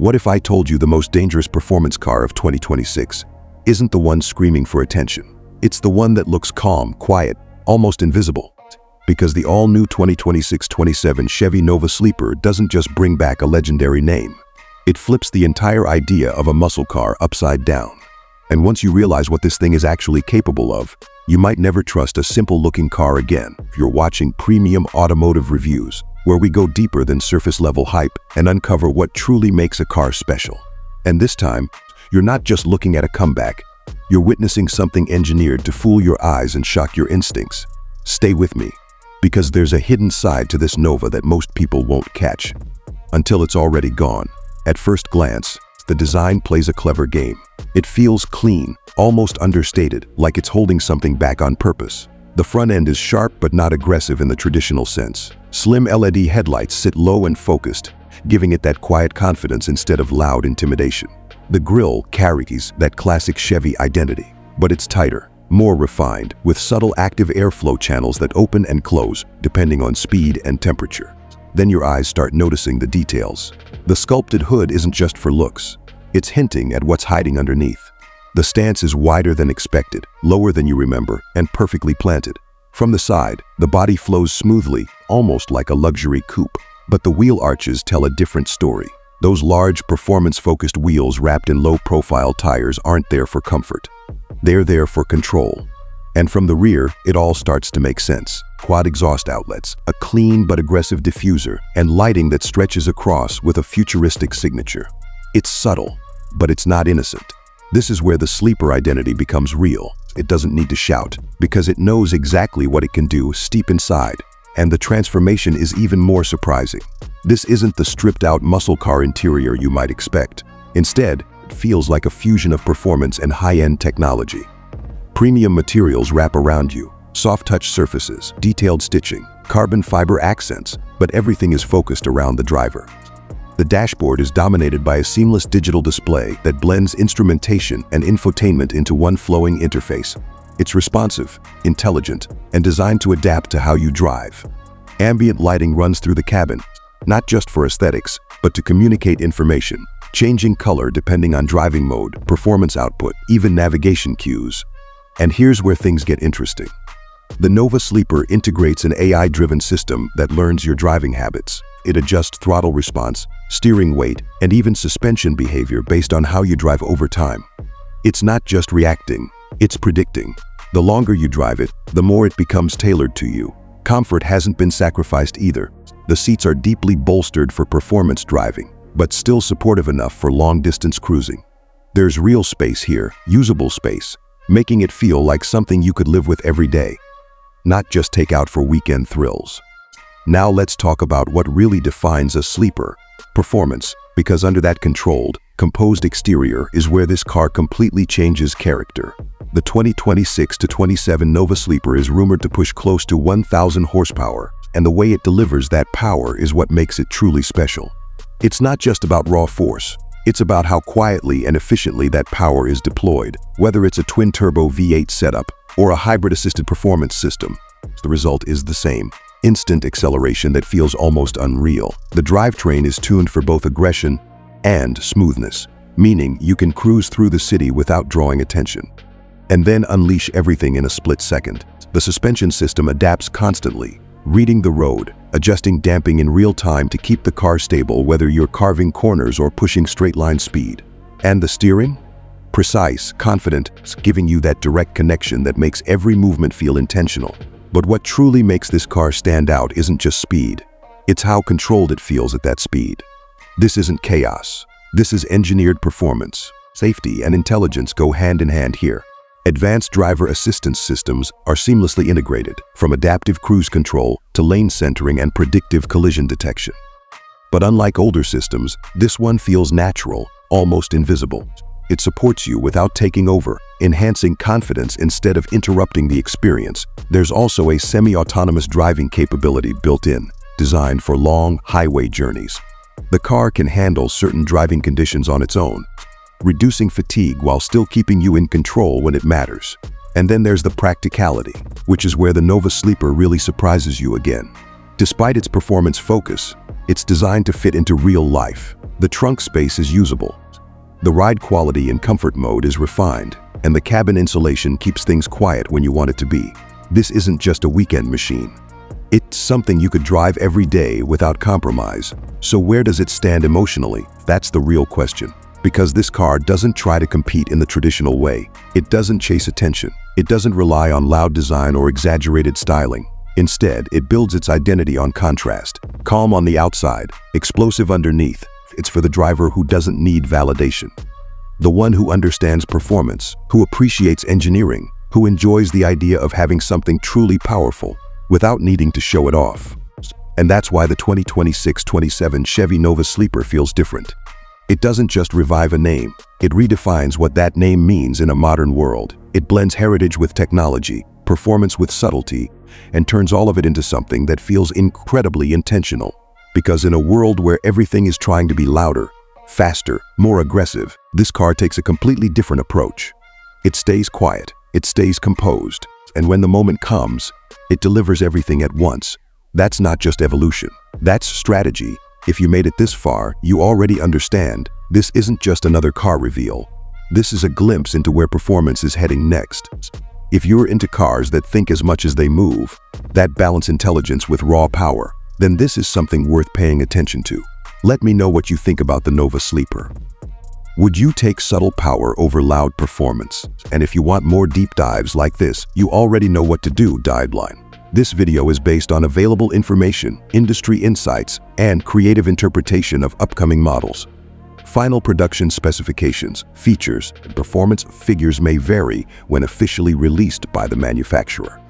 What if I told you the most dangerous performance car of 2026 isn't the one screaming for attention? It's the one that looks calm, quiet, almost invisible. Because the all-new 2026-27 Chevy Nova Sleeper doesn't just bring back a legendary name. It flips the entire idea of a muscle car upside down. And once you realize what this thing is actually capable of, you might never trust a simple-looking car again. If you're watching premium automotive reviews, where we go deeper than surface-level hype and uncover what truly makes a car special. And this time, you're not just looking at a comeback. You're witnessing something engineered to fool your eyes and shock your instincts. Stay with me, because there's a hidden side to this Nova that most people won't catch until it's already gone. At first glance, the design plays a clever game. It feels clean, almost understated, like it's holding something back on purpose. The front end is sharp but not aggressive in the traditional sense. Slim LED headlights sit low and focused, giving it that quiet confidence instead of loud intimidation. The grille carries that classic Chevy identity, but it's tighter, more refined, with subtle active airflow channels that open and close depending on speed and temperature. Then your eyes start noticing the details. The sculpted hood isn't just for looks. It's hinting at what's hiding underneath. The stance is wider than expected, lower than you remember, and perfectly planted. From the side, the body flows smoothly, almost like a luxury coupe. But the wheel arches tell a different story. Those large, performance-focused wheels wrapped in low-profile tires aren't there for comfort. They're there for control. And from the rear, it all starts to make sense. Quad exhaust outlets, a clean but aggressive diffuser, and lighting that stretches across with a futuristic signature. It's subtle, but it's not innocent. This is where the sleeper identity becomes real. It doesn't need to shout, because it knows exactly what it can do deep inside. And the transformation is even more surprising. This isn't the stripped-out muscle car interior you might expect. Instead, it feels like a fusion of performance and high-end technology. Premium materials wrap around you, soft-touch surfaces, detailed stitching, carbon fiber accents, but everything is focused around the driver. The dashboard is dominated by a seamless digital display that blends instrumentation and infotainment into one flowing interface. It's responsive, intelligent, and designed to adapt to how you drive. Ambient lighting runs through the cabin, not just for aesthetics, but to communicate information, changing color depending on driving mode, performance output, even navigation cues. And here's where things get interesting. The Nova Sleeper integrates an AI-driven system that learns your driving habits. It adjusts throttle response, steering weight, and even suspension behavior based on how you drive over time. It's not just reacting, it's predicting. The longer you drive it, the more it becomes tailored to you. Comfort hasn't been sacrificed either. The seats are deeply bolstered for performance driving, but still supportive enough for long-distance cruising. There's real space here, usable space, making it feel like something you could live with every day, not just take out for weekend thrills. Now let's talk about what really defines a sleeper: performance, because under that controlled, composed exterior is where this car completely changes character. The 2026-27 Nova Sleeper is rumored to push close to 1,000 horsepower, and the way it delivers that power is what makes it truly special. It's not just about raw force. It's about how quietly and efficiently that power is deployed, whether it's a twin-turbo V8 setup or a hybrid-assisted performance system. The result is the same: instant acceleration that feels almost unreal. The drivetrain is tuned for both aggression and smoothness, meaning you can cruise through the city without drawing attention, and then unleash everything in a split second. The suspension system adapts constantly, reading the road, adjusting damping in real time to keep the car stable whether you're carving corners or pushing straight-line speed. And the steering? Precise, confident, giving you that direct connection that makes every movement feel intentional. But what truly makes this car stand out isn't just speed. It's how controlled it feels at that speed. This isn't chaos. This is engineered performance. Safety and intelligence go hand in hand here. Advanced driver assistance systems are seamlessly integrated, from adaptive cruise control to lane centering and predictive collision detection. But unlike older systems, this one feels natural, almost invisible. It supports you without taking over, enhancing confidence instead of interrupting the experience. There's also a semi-autonomous driving capability built in, designed for long highway journeys. The car can handle certain driving conditions on its own, reducing fatigue while still keeping you in control when it matters. And then there's the practicality, which is where the Nova Sleeper really surprises you again. Despite its performance focus, it's designed to fit into real life. The trunk space is usable. The ride quality in comfort mode is refined, and the cabin insulation keeps things quiet when you want it to be. This isn't just a weekend machine. It's something you could drive every day without compromise. So where does it stand emotionally? That's the real question. Because this car doesn't try to compete in the traditional way. It doesn't chase attention. It doesn't rely on loud design or exaggerated styling. Instead, it builds its identity on contrast. Calm on the outside, explosive underneath. It's for the driver who doesn't need validation. The one who understands performance, who appreciates engineering, who enjoys the idea of having something truly powerful without needing to show it off. And that's why the 2026-27 Chevy Nova Sleeper feels different. It doesn't just revive a name, it redefines what that name means in a modern world. It blends heritage with technology, performance with subtlety, and turns all of it into something that feels incredibly intentional. Because in a world where everything is trying to be louder, faster, more aggressive, this car takes a completely different approach. It stays quiet, it stays composed, and when the moment comes, it delivers everything at once. That's not just evolution, that's strategy. If you made it this far, you already understand, this isn't just another car reveal. This is a glimpse into where performance is heading next. If you're into cars that think as much as they move, that balance intelligence with raw power, then this is something worth paying attention to. Let me know what you think about the Nova Sleeper. Would you take subtle power over loud performance? And if you want more deep dives like this, you already know what to do, guideline. This video is based on available information, industry insights, and creative interpretation of upcoming models. Final production specifications, features, and performance figures may vary when officially released by the manufacturer.